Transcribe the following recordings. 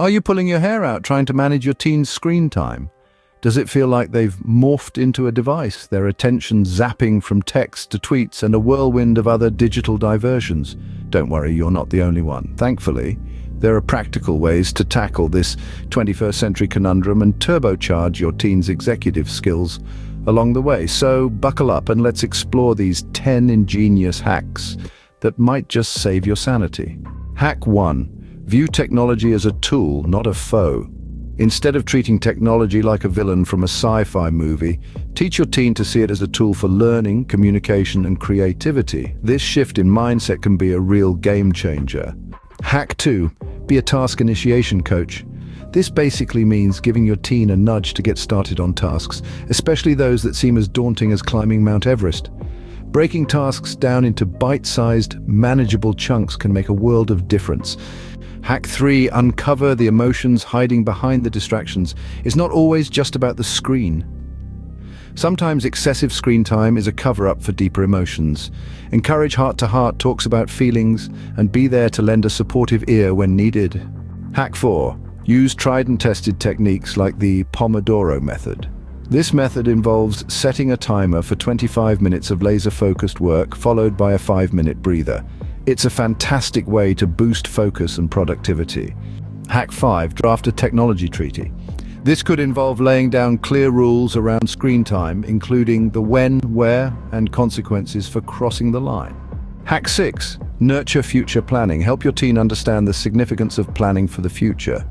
Are you pulling your hair out trying to manage your teen's screen time? Does it feel like they've morphed into a device, their attention zapping from text to tweets and a whirlwind of other digital diversions? Don't worry, you're not the only one. Thankfully, there are practical ways to tackle this 21st century conundrum and turbocharge your teen's executive skills along the way. So buckle up and let's explore these 10 ingenious hacks that might just save your sanity. Hack 1. View technology as a tool, not a foe. Instead of treating technology like a villain from a sci-fi movie, teach your teen to see it as a tool for learning, communication, and creativity. This shift in mindset can be a real game changer. Hack 2. Be a task initiation coach. This basically means giving your teen a nudge to get started on tasks, especially those that seem as daunting as climbing Mount Everest. Breaking tasks down into bite-sized, manageable chunks can make a world of difference. Hack 3. Uncover the emotions hiding behind the distractions. It's not always just about the screen. Sometimes excessive screen time is a cover-up for deeper emotions. Encourage heart-to-heart talks about feelings and be there to lend a supportive ear when needed. Hack 4. Use tried and tested techniques like the Pomodoro method. This method involves setting a timer for 25 minutes of laser-focused work followed by a 5-minute breather. It's a fantastic way to boost focus and productivity. Hack 5. Draft a technology treaty. This could involve laying down clear rules around screen time, including the when, where, and consequences for crossing the line. Hack 6. Nurture future planning. Help your teen understand the significance of planning for the future.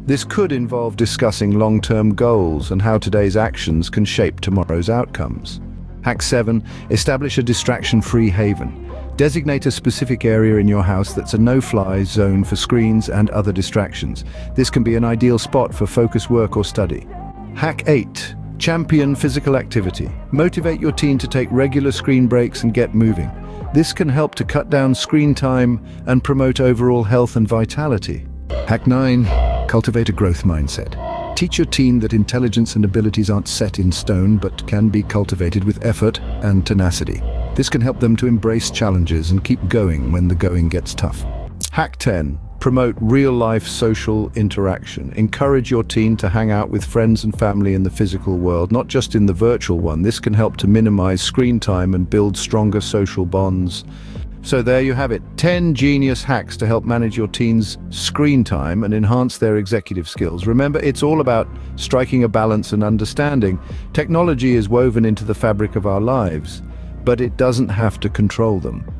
This could involve discussing long-term goals and how today's actions can shape tomorrow's outcomes. Hack 7. Establish a distraction-free haven. Designate a specific area in your house that's a no-fly zone for screens and other distractions. This can be an ideal spot for focused work or study. Hack 8. Champion physical activity. Motivate your teen to take regular screen breaks and get moving. This can help to cut down screen time and promote overall health and vitality. Hack 9. Cultivate a growth mindset. Teach your teen that intelligence and abilities aren't set in stone but can be cultivated with effort and tenacity. This can help them to embrace challenges and keep going when the going gets tough. Hack 10. Promote real-life social interaction. Encourage your teen to hang out with friends and family in the physical world, not just in the virtual one. This can help to minimize screen time and build stronger social bonds. So there you have it, 10 genius hacks to help manage your teen's screen time and enhance their executive skills. Remember, it's all about striking a balance and understanding. Technology is woven into the fabric of our lives, but it doesn't have to control them.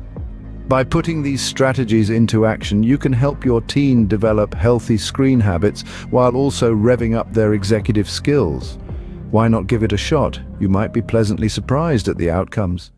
By putting these strategies into action, you can help your teen develop healthy screen habits while also revving up their executive skills. Why not give it a shot? You might be pleasantly surprised at the outcomes.